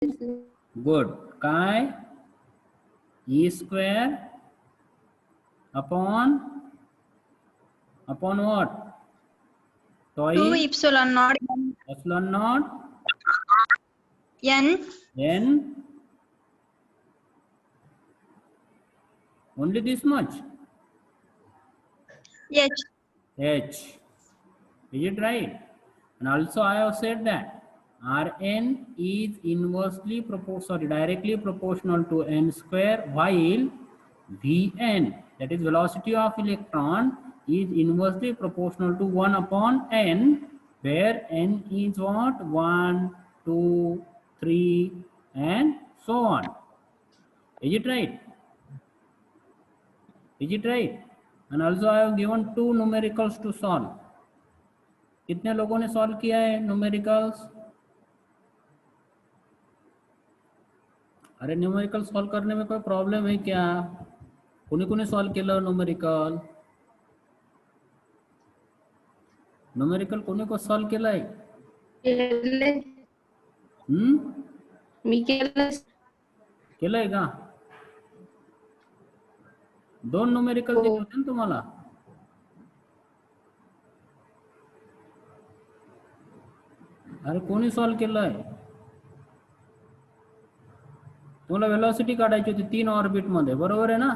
Good. Chi E square upon what? 2 epsilon naught epsilon naught n n. Only this much. h. H. Is it right? And also I have said that Rn is directly proportional to n square, while Vn, that is velocity of electron, is inversely proportional to 1 upon n, where n is what? 1, 2, 3 and so on. Is it right? Is it right? And also I have given 2 numericals to solve. कितने लोगों ने solve किया है numericals? अरे numerical solve करने में कोई problem है क्या? कोणी कोणी सॉल्व केलं न्यूमेरिकल? न्यूमेरिकल कोणी को सॉल्व केलंय? मी केलंय का? 2 न्यूमेरिकल दिले होते ना तुम्हाला? अरे कोणी सॉल्व केलंय? तुम्हाला वेलोसिटी काढायची होती 3 ऑर्बिट मध्ये, बरोबर आहे ना?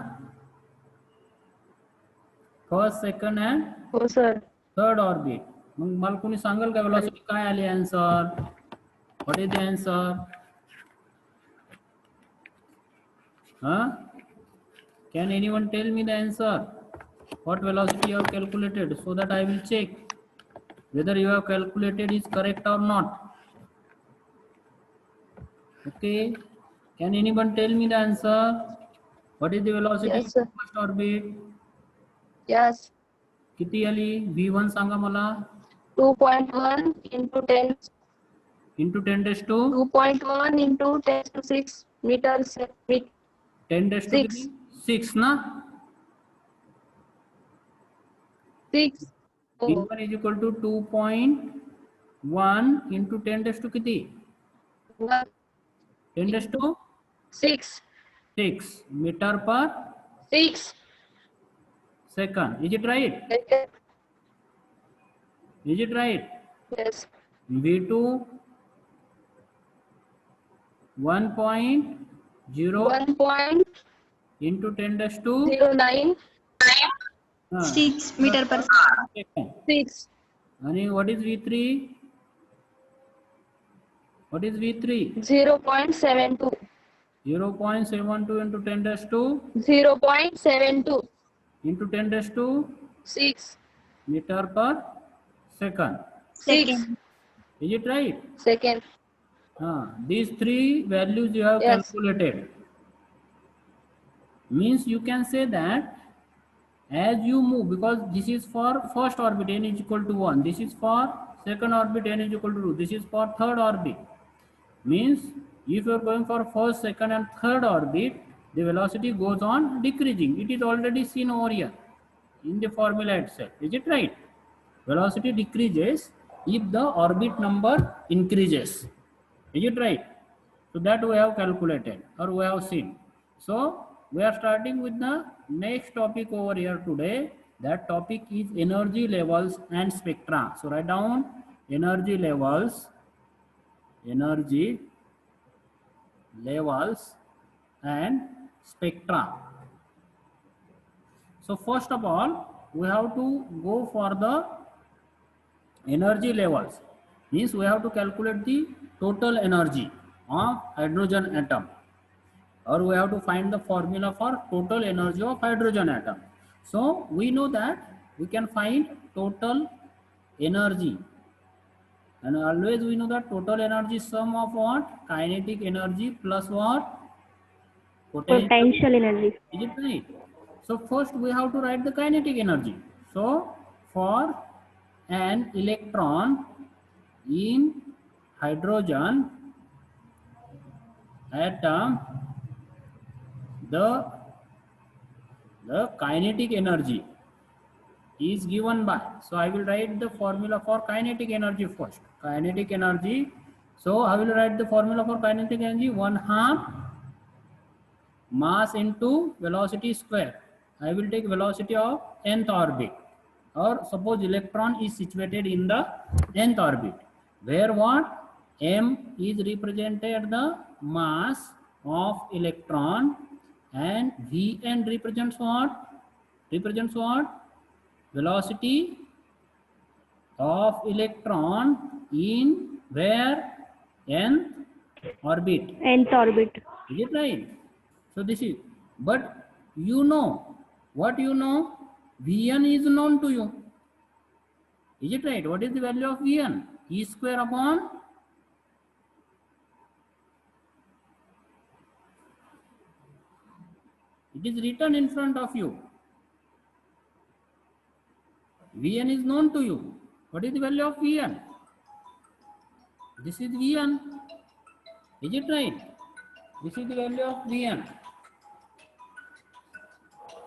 फर्स्ट, सेकंड अँड हो सर. Third orbit. मग मला कोणी सांगेल का वेलोसिटी काय आली answer? What is the answer? Can anyone tell me the answer? What velocity you have calculated, so that I will check whether you have calculated is correct or not. Okay, can anyone tell me the answer? What is the velocity Yes, of sir. first orbit? Yes. किती आली? V1 सांगा मला. 2.1 into 10 into 10 raised to 2.1 into 10 to 6 meters. 10 raised to 6. 6 ना? 6. V1 is equal to 2.1 into 10 raised to किती? 10 raised to 6. 6 meter per 6. second. Is it right? Is it right? Yes. V2 1.0 1.09 into 10 raised to 6 meter per second. 6. And what is V3? What is V3? 0.72. 0.72 into 10 raised to 0.72. into 10 raised to 6. meter per second. 6. Is it right? Second. These 3 values you have Yes. calculated. Means you can say that as you move, because this is for first orbit n is equal to 1, this is for second orbit n is equal to 2, this is for third orbit. Means if you are going for first, second and third orbit, the velocity goes on decreasing. It is already seen over here in the formula itself. Is it right? Velocity decreases if the orbit number increases. Is it right? So that we have calculated or we have seen. So we are starting with the next topic over here today. That topic is energy levels and spectra. So write down energy levels and spectra. So first of all, we have to go for the energy levels. Means we have to calculate the total energy of hydrogen atom, or we have to find the formula for total energy of hydrogen atom. So we know that we can find total energy, and always we know that total energy is sum of what? Kinetic energy plus what? Potential energy. Is it right? So first we have to write the kinetic energy. So for an electron in hydrogen atom, the kinetic energy is given by, so I will write the formula for kinetic energy first. Kinetic energy So I will write the formula for kinetic energy: 1/2 mass into velocity square. I will take velocity of nth orbit, or suppose electron is situated in the nth orbit, where what m is represented the mass of electron, and Vn represents what? Represents what? Velocity of electron in where? Nth orbit. Nth orbit. Is it right? So this is, but you know, what you know, Vn is known to you. Is it right? What is the value of Vn? E square upon it is written in front of you. Vn is known to you. What is the value of Vn? This is Vn. Is it right? This is the value of Vn.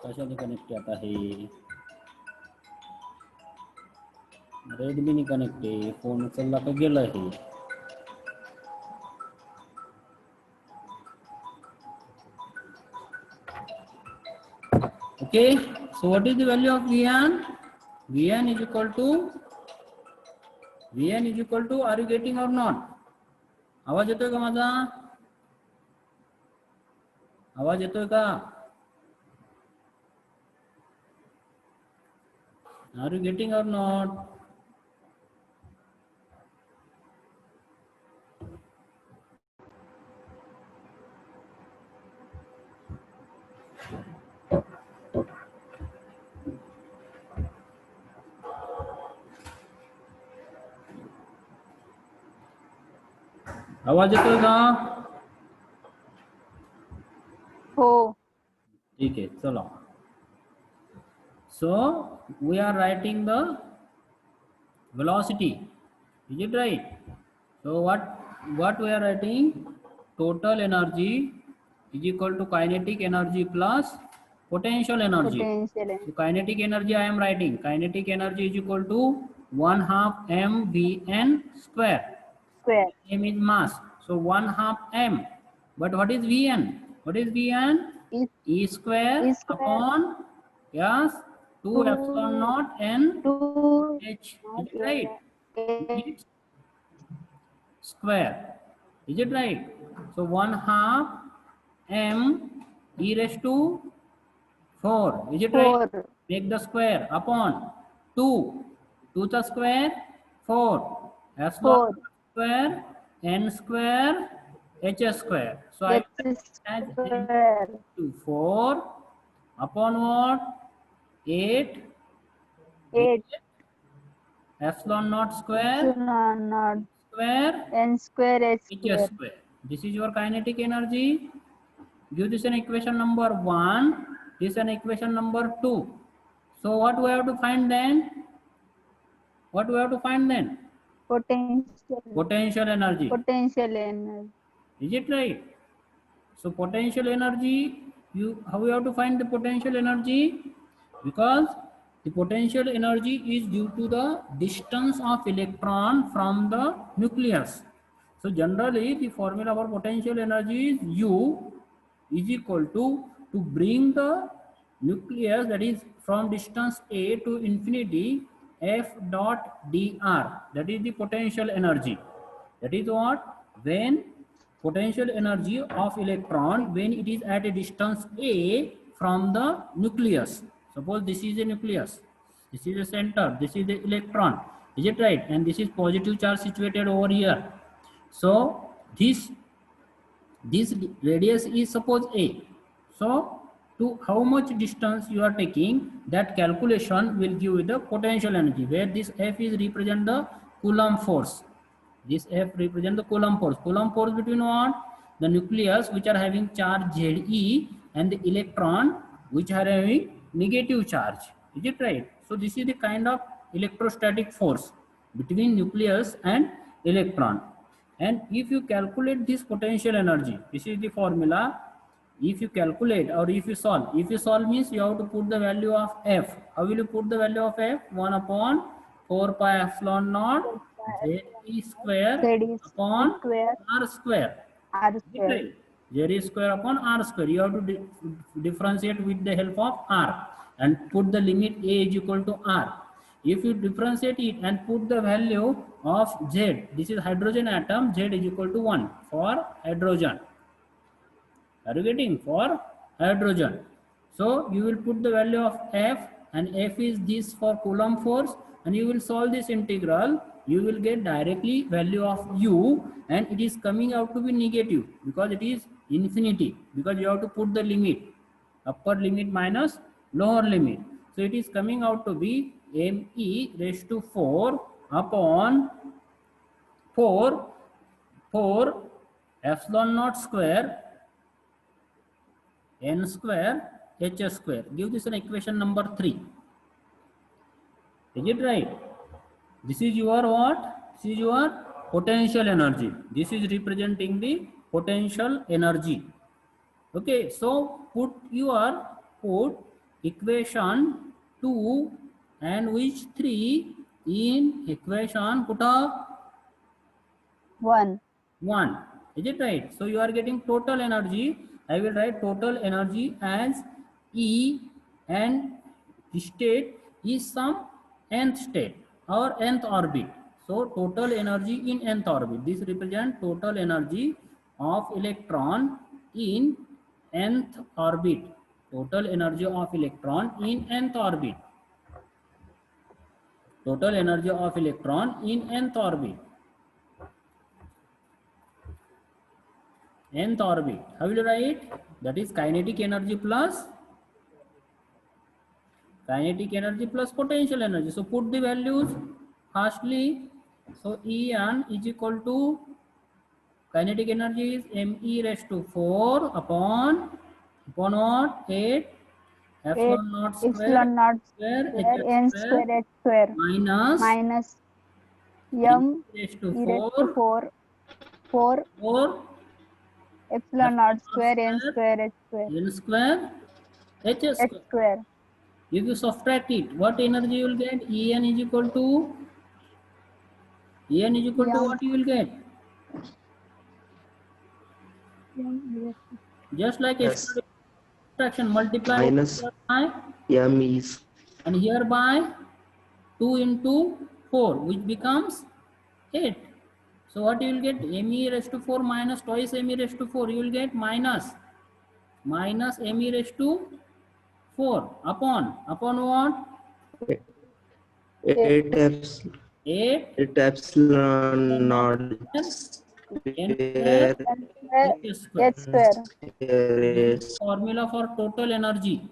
कशाने connect आता है? Redmi connect आहे, phone उचलला का गेला आहे? Okay, so what is the value of Vn? Vn is equal to, are you getting or not? आवाज येतोय का माझा? आवाज येतोय का? Are you getting or not? आवाज येतोय का? हो. ठीक है, चलो. So we are writing the velocity. Is it right? So what we are writing? Total energy is equal to kinetic energy plus potential energy. Potential energy. So kinetic energy I am writing. Kinetic energy is equal to 1/2 mVn square. Square. M is mass. So 1/2 m. But what is Vn? What is Vn? E square E square upon, yes, 2 epsilon naught n 2 h. Is it right? It's square. Is it right? So 1/2 m e raised to 4. Is it right? 4. Make the square upon 2. 2 the square 4. Epsilon 4. square n square h square. So I H add n square. to 4 upon what? 8 8. epsilon naught square Epsilon naught. square N square H h square. square. This is your kinetic energy. Give this an equation number 1. This an equation number 2. So what we have to find then? What we have to find then? Potential. Potential energy. Potential energy. Is it right? So potential energy, how you have to find the potential energy? Because the potential energy is due to the distance of electron from the nucleus. So generally the formula for potential energy is U is equal to bring the nucleus, that is from distance a to infinity, F dot dr, that is the potential energy. That is what? When potential energy of electron when it is at a distance a from the nucleus. Suppose this is a nucleus, this is a center, this is the electron. Is it right? And this is positive charge situated over here. So this radius is suppose a. So to how much distance you are taking, that calculation will give you the potential energy, where this F is represent the Coulomb force. This F represent the Coulomb force. Coulomb force between what? The nucleus which are having charge Ze and the electron which are having negative charge. Is it right? So this is the kind of electrostatic force between nucleus and electron. And if you calculate this potential energy, this is the formula. If you calculate or if you solve means you have to put the value of F. How will you put the value of F? 1 upon 4 pi epsilon naught Z square Z is upon square R square. R Is it square. right? Z square upon R square. You have to differentiate with the help of R and put the limit A is equal to R. If you differentiate it and put the value of Z, this is hydrogen atom, Z is equal to 1 for hydrogen. Are you getting? For hydrogen. So you will put the value of F, and F is this for Coulomb force, and you will solve this integral. You will get directly value of U, and it is coming out to be negative because it is infinity, because you have to put the limit, upper limit minus lower limit. So it is coming out to be ME raised to 4 upon 4 epsilon naught square n square h square. Give this an equation number 3. Is it right? This is your what? This is your potential energy. This is representing the potential energy. Okay, so put equation 2 and which 3 in equation put up 1. 1. Is it right? So you are getting total energy. I will write total energy as E, and state is some nth state or nth orbit. So total energy in nth orbit. This represents total energy of electron in nth orbit. Total energy of electron in nth orbit. Total energy of electron in nth orbit. Nth orbit. How will you write? That is kinetic energy plus potential energy. So put the values firstly. So En is equal to kinetic energy is me raised to 4 upon what? 8 8 epsilon naught epsilon naught square square h n square square h square minus minus m m raised to e raised to 4 4 epsilon naught square n square square h square n square h h square. square. If you subtract it, what energy you will get? En is equal to M what you will get? m Just like Yes. extra subtraction, multiply Minus here by M is and here by 2 into 4, which becomes 8. So what you will get? Me raised to 4 minus twice me raised to 4. You will get minus me raised to 4 upon what? 8 epsilon 8 naught n square square n square h square. h square. This is is formula for total energy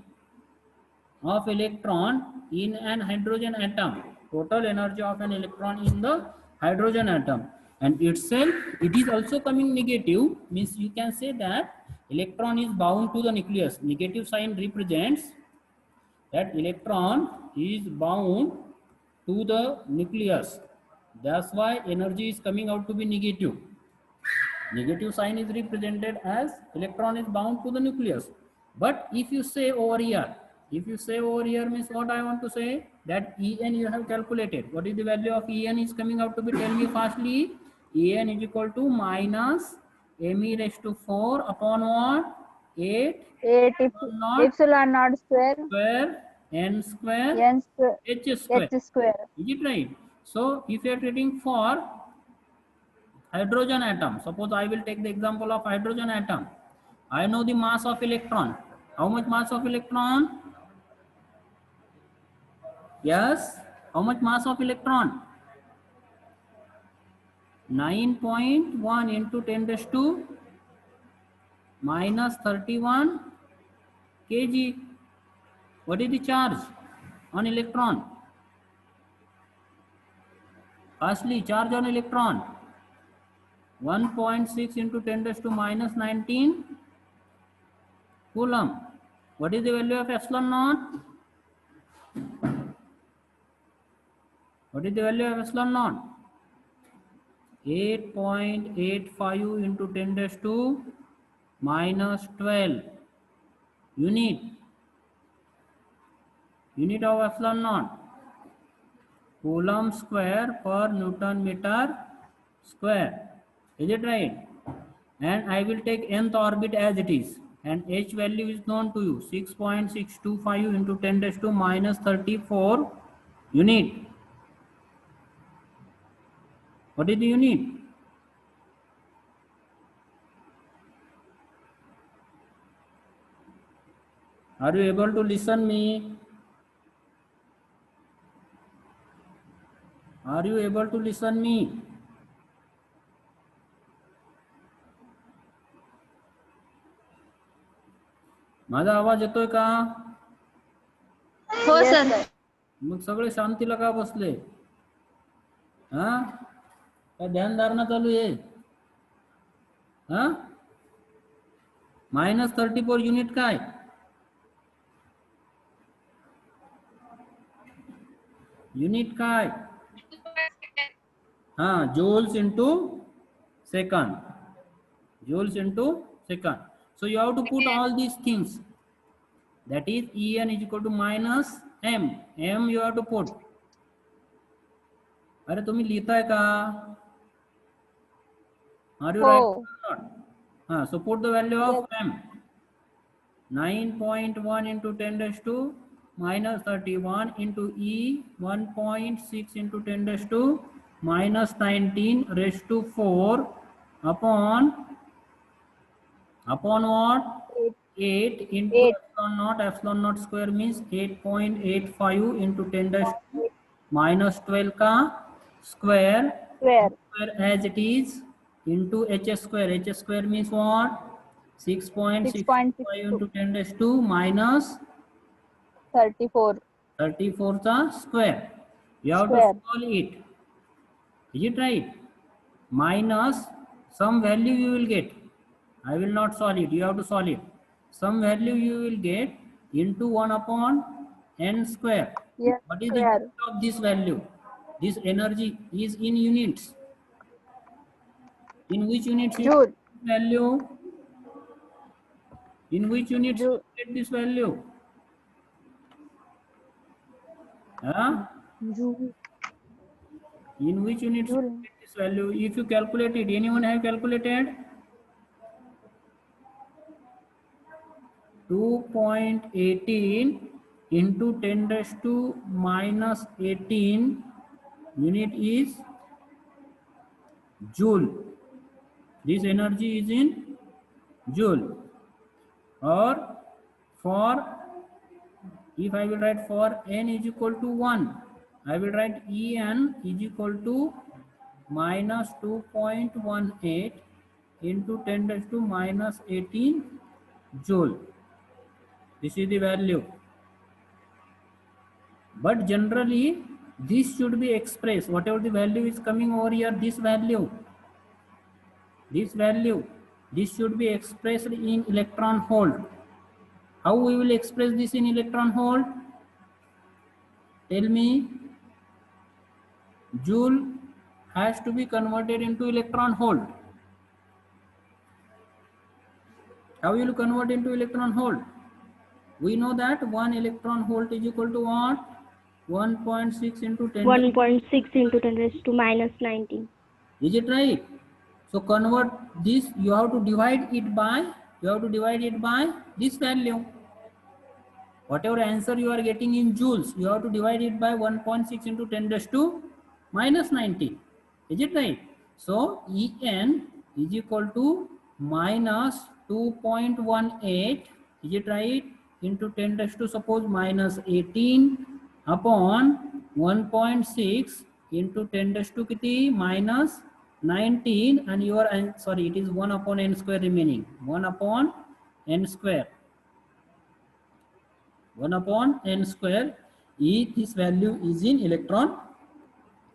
of electron in an hydrogen atom. Total energy of an electron in the hydrogen atom, and itself it is also coming negative, means you can say that electron is bound to the nucleus. Negative sign represents that electron is bound to the nucleus. That's why energy is coming out to be negative. Negative sign is represented as electron is bound to the nucleus. But if you say over here means what I want to say, that En you have calculated. What is the value of En is coming out to be? Tell me fastly. En is equal to minus me raised to 4 upon what? 8 8 naught epsilon naught square square n square n square h square. h square. Is it right? So if you are treating for hydrogen atom, suppose I will take the example of hydrogen atom. I know the mass of electron. How much mass of electron? Yes. How much mass of electron? 9.1 into 10 raised to minus 31 kg. What is the charge on electron? Firstly, charge on electron 1.6 into 10 raised to minus 19 Coulomb. What is the value of epsilon naught? What is the value of epsilon naught? 8.85 into 10 raised to minus 12 unit of epsilon naught. coulomb square per Newton meter square. Is it right? And I will take nth orbit as it is, and h value is known to you, 6.625 into 10 raised to minus 34 unit. What is the unit? Are you able to listen me? Are you able to listen me? माझा आवाज येतोय का? हो Yes, sir. sir. मग सगळे शांतीला का बसले? हा, काय ध्यानधारणा चालू आहे? हा, -34 युनिट काय? युनिट काय? हा, joules into second. Joules into second. So you have to put all these things. That is En is equal to minus m. M you have to put. अरे तुम्ही लिहिताय का? Are you right हो. or not? So put the value of Yes. m. 9.1 into 10 raised to minus 31 into E 1.6 into 10 raised to minus 19 raised to 4 upon what? 8 into 8. epsilon naught square means 8.85 into 10 raised to minus 12 का square Square. as it is into h square. H square means what? 6.65 into 10 raised to minus 34. 34 चा square. You have to Square. solve it. Is it right? Minus some value you will get. I will not solve it. You have to solve it. Some value you will get into 1 upon n square. Yes, What is the square. unit of this value? This energy is in units. In which units you Joule. get this value? In which units you Joule. get this value? Huh? Joule. In which units you Joule. get this value? If you calculate it, anyone have calculated? 2.18 into 10 raised to minus 18 unit is joule. This energy is in joule. Or for, if I will write for n is equal to 1, I will write En is equal to minus 2.18 into 10 raised to minus 18 joule. This is the value. But generally, this should be expressed. Whatever the value is coming over here, this value, this should be expressed in electron volt. How we will express this in electron volt? Tell me. Joule has to be converted into electron volt. How will you convert into electron volt? We know that 1 electron volt is equal to what? 1.6 into 10. 1.6 into 10 raised to minus 19. Is it right? So convert this, you have to divide it by this value. Whatever answer you are getting in joules, you have to divide it by 1.6 into 10 raised to minus 19. Is it right? So En is equal to minus 2.18. Is it right? Into 10 raised to suppose minus 18 upon 1.6 into 10 raised to kiti minus 19, and your, sorry, it is 1 upon n square remaining. 1 upon n square. 1 upon n square. This value is in electron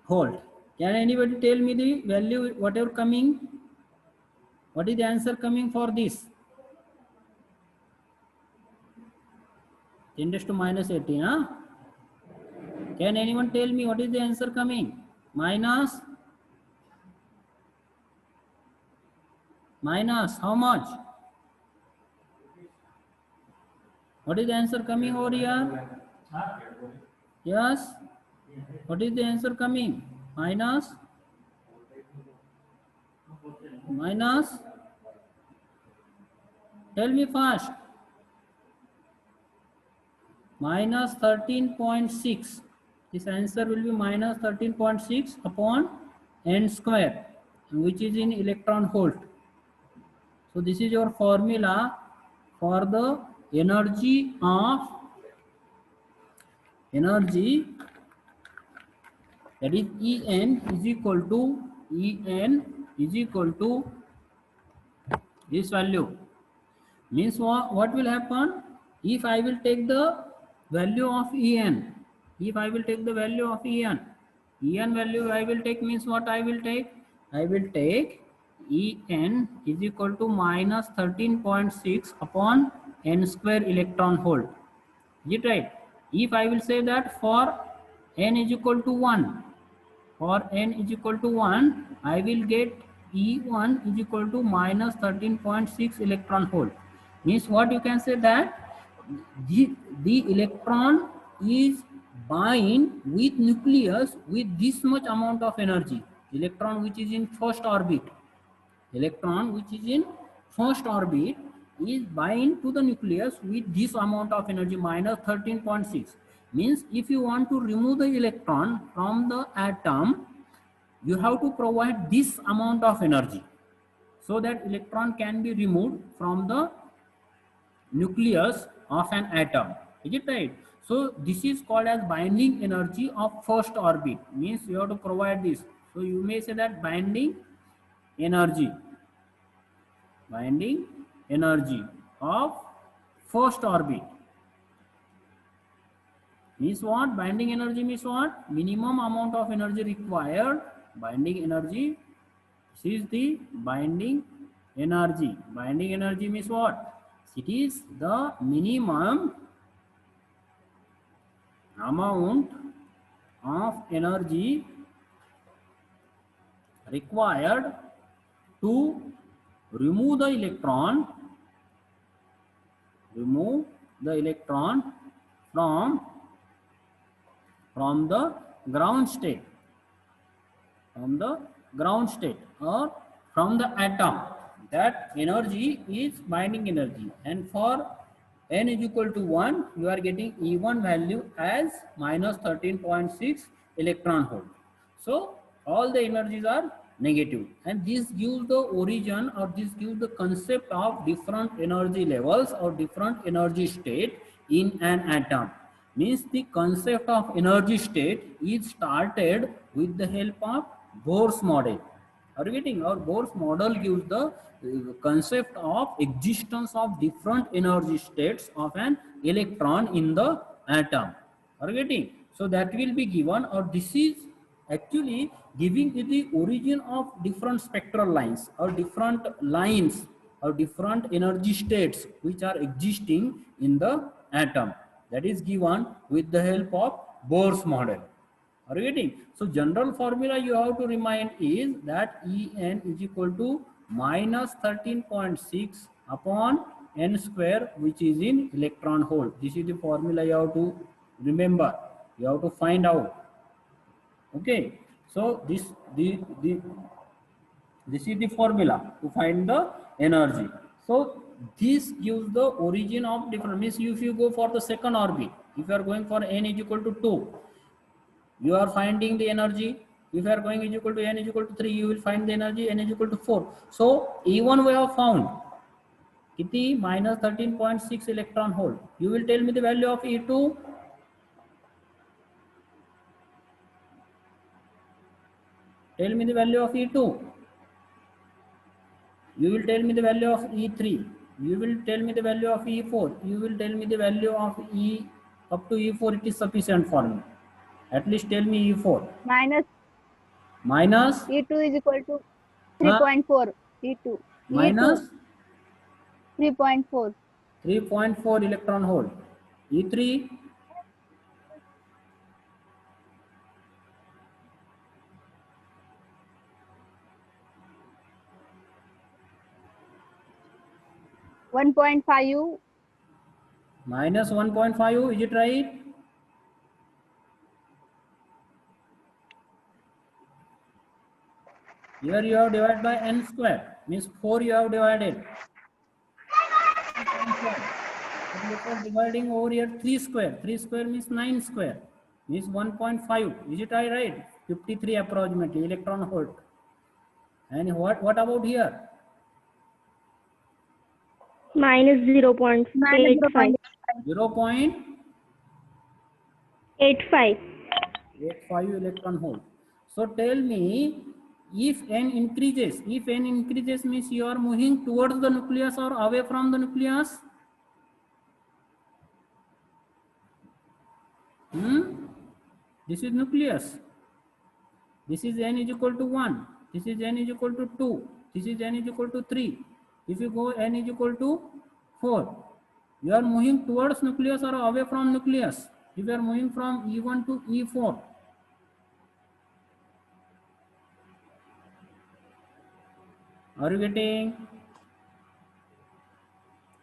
volt. Can anybody tell me the value, whatever coming? What is the answer coming for this? 10 raised to minus 18, huh? Can anyone tell me what is the answer coming? Minus how much? What is the answer coming over here? Yes? What is the answer coming? Minus, minus, tell me fast. Minus 13.6. This answer will be minus 13.6 upon n square, which is in electron volt. So this is your formula for the energy that is En is equal to this value. Means what will happen if I will take the value of En? If I will take the value of En value I will take, means what I will take? I will take En is equal to minus 13.6 upon n square electron volt. Is it right? If I will say that for n is equal to 1, for n is equal to 1, I will get E1 is equal to minus 13.6 electron volt. Means what you can say that the electron is bind with nucleus with this much amount of energy. Electron which is in first orbit, is bind to the nucleus with this amount of energy, minus 13.6. Means if you want to remove the electron from the atom, you have to provide this amount of energy so that electron can be removed from the nucleus of an atom. Is it right? So this is called as binding energy of first orbit. Means you have to provide this. So you may say that binding energy of first orbit means what? Binding energy means what? Minimum amount of energy required. Binding energy, this is the binding energy. Binding energy means what? It is the minimum amount of energy required to remove the electron from the ground state, or from the atom. That energy is binding energy, and for n is equal to 1, you are getting E1 value as minus 13.6 electron volt. So all the energies are negative, and this gives the origin, or this gives the concept of different energy levels or different energy state in an atom. Means the concept of energy state is started with the help of Bohr's model. Are you getting? Our Bohr's model gives the concept of existence of different energy states of an electron in the atom. Are you getting? So that will be given, or this is actually giving the origin of different spectral lines, or different lines, or different energy states which are existing in the atom. That is given with the help of Bohr's model. Are you getting? So general formula you have to remind is that En is equal to minus 13.6 upon n square, which is in electron volt. This is the formula you have to remember. You have to find out. Okay. So this is the formula to find the energy. So this gives the origin of different. Means if you go for the second orbit, if you are going for n is equal to 2, you are finding the energy. If you are going is equal to n is equal to 3, you will find the energy n is equal to 4. So E1 we have found. Kiti minus 13.6 electron volt. You will tell me the value of E2. Tell me the value of E2. You will tell me the value of E3. You will tell me the value of E4. You will tell me the value of E up to E4. It is sufficient for me. At least tell me E4. Minus E2 is equal to 3.4. E2. minus 3.4. 3.4 electron volt. E3 1.5. minus 1.5. Is it right? Here you have divided by n square, means 4 you have divided. But you are dividing over here 3 square. 3 square means 9 square, means 1.5. Is it right? 53 approximately electron volt. And what about here? minus 0.85. 0.85 electron volt. So tell me, if n increases means you are moving towards the nucleus or away from the nucleus? This is nucleus. This is n is equal to 1. This is n is equal to 2. This is n is equal to 3. If you go n is equal to 4, you are moving towards nucleus or away from nucleus? If you are moving from E1 to E4, are you getting?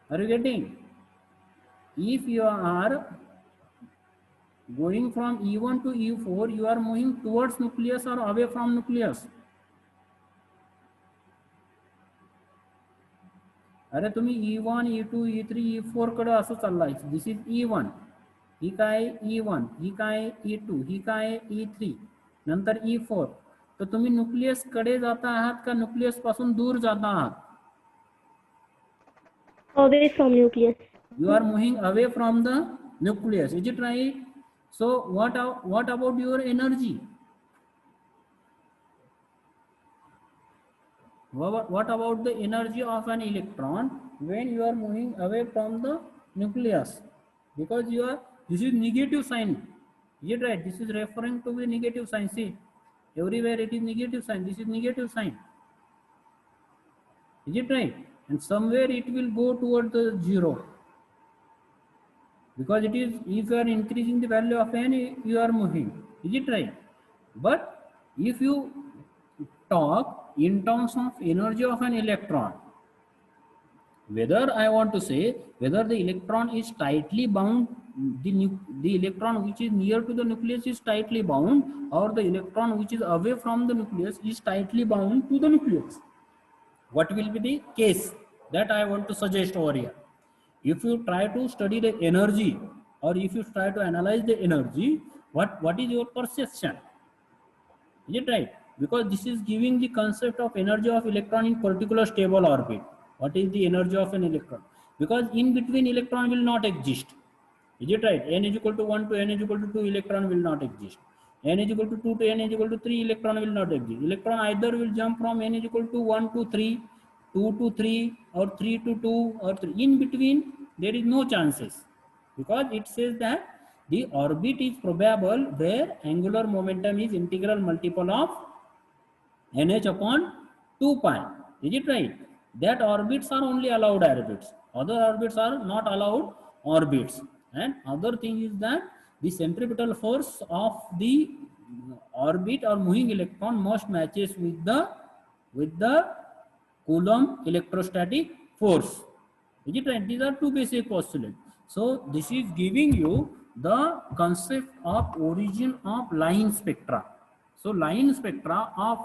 Are you getting? If you are going from E1 to E4, you are moving towards nucleus or away from nucleus? अरे तुम्ही E1, E2, E3, E4 कडे असं चाललाय. This is E1, ही काय E1, ही काय E2, ही काय E3, नंतर E4. तर तुम्ही न्यूक्लियस कडे जाता आहात का न्यूक्लियस पासून दूर जाता आहात? Away from nucleus. You are moving away from the nucleus. Is it right? So what about your energy? What about the energy of an electron when you are moving away from the nucleus? Because this is negative sign. Is it right? This is referring to the negative sign. See, everywhere it is negative sign. This is negative sign. Is it right? And somewhere it will go toward the 0. Because it is, if you are increasing the value of n, you are moving. Is it right? But if you talk in terms of energy of an electron, whether I want to say whether the electron is tightly bound, the electron which is near to the nucleus is tightly bound, or the electron which is away from the nucleus is tightly bound to the nucleus. What will be the case? That I want to suggest over here. If you try to study the energy, or if you try to analyze the energy, what is your perception? Is it right? Because this is giving the concept of energy of electron in particular stable orbit. What is the energy of an electron? Because in between electron will not exist. Is it right? N is equal to 1 to n is equal to 2, electron will not exist. N is equal to 2 to n is equal to 3, electron will not exist. Electron either will jump from n is equal to 1 to 3, 2 to 3, or 3 to 2, or 3. In between, there is no chances. Because it says that the orbit is probable where angular momentum is integral multiple of nh upon 2 pi. Is it right? That orbits are only allowed orbits. Other orbits are not allowed orbits. And other thing is that the centripetal force of the orbit or moving electron must matches with the Coulomb electrostatic force. Is it right? These are two basic postulates. So this is giving you the concept of origin of line spectra. So line spectra of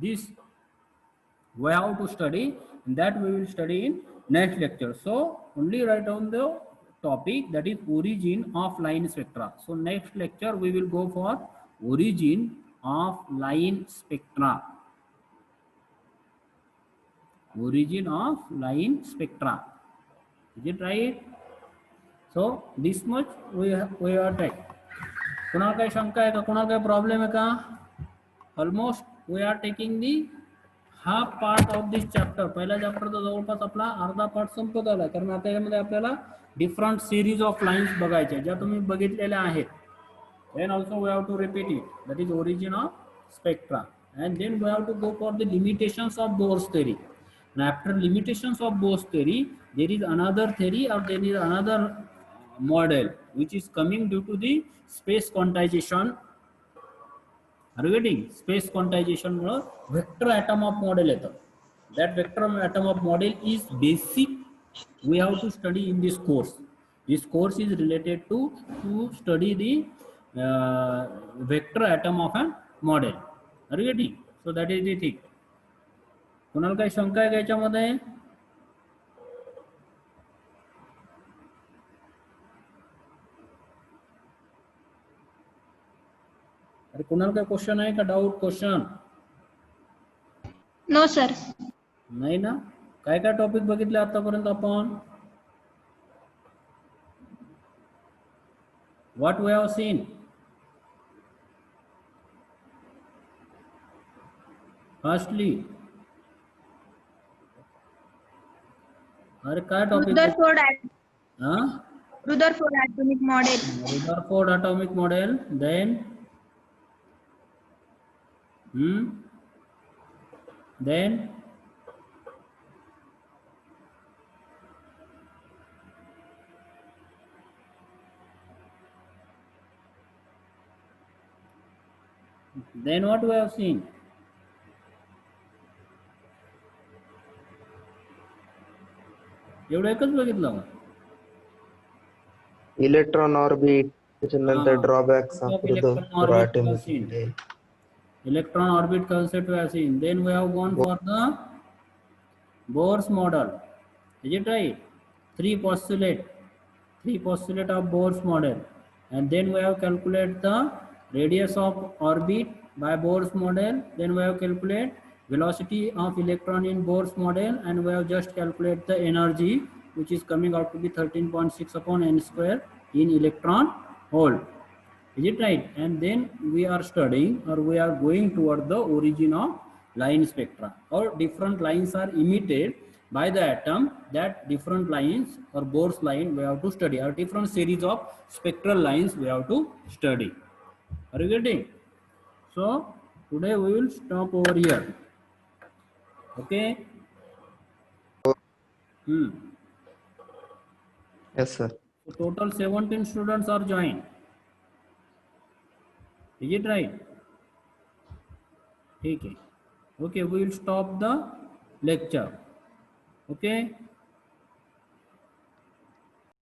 this we have to study, and that we will study in next lecture. So only write down the topic, that is origin of line spectra. So next lecture we will go for origin of line spectra. Origin of line spectra. Is it right? So this much we are taking. कुणाला काही शंका आहे का? कुणाला काही problem आहे का? Almost we are taking the half part of this chapter. पहिला चॅप्टरचा जवळपास आपला अर्धा पार्ट संपत आला, कारण आता यामध्ये आपल्याला डिफरंट सिरीज ऑफ लाईन्स बघायच्या ज्या तुम्ही बघितलेल्या आहेत. Then also we have to repeat it, that is origin of spectra. And then we have to go for the limitations of Bohr's theory. And after limitations of Bohr's theory, there is another theory, or there is another model which is coming due to the space quantization. Are you getting? Space quantization vector atom of model येतं. That vector atom of model is basic. We have to study in this course. This course is related to study the vector atom of a model. Are you getting? So that is the thing. कोणाला काही शंका आहे का याच्यामध्ये? अरे कोणाला काही question आहे का? Doubt question? No sir. नाही ना? काय काय टॉपिक बघितले आतापर्यंत आपण? What we have seen? Firstly, अरे काय टॉपिक? Rutherford हाँ, atomic model. Rutherford atomic model. Then then what we have seen? एवढं एकच बघितलं मग? इलेक्ट्रॉन ऑर्बिट, त्याच्यानंतर हाँ, drawbacks of of electron the orbit we have atomic seen. model. Electron orbit concept we have seen. Then we have gone for the Bohr's model. Is it right? Three postulate of Bohr's model, and then we have calculate the radius of orbit by Bohr's model. Then we have calculate velocity of electron in Bohr's model, and we have just calculate the energy, which is coming out to be 13.6 upon n square in electron hole. Is it right? And then we are studying, or we are going toward the origin of line spectra, or different lines are emitted by the atom. That different lines or Bohr's line we have to study, or different series of spectral lines we have to study. Are you getting? So today we will stop over here. Okay. Yes, sir. So total 17 students are joined. Is it right? ठीक है. Okay, we will stop the lecture. Okay.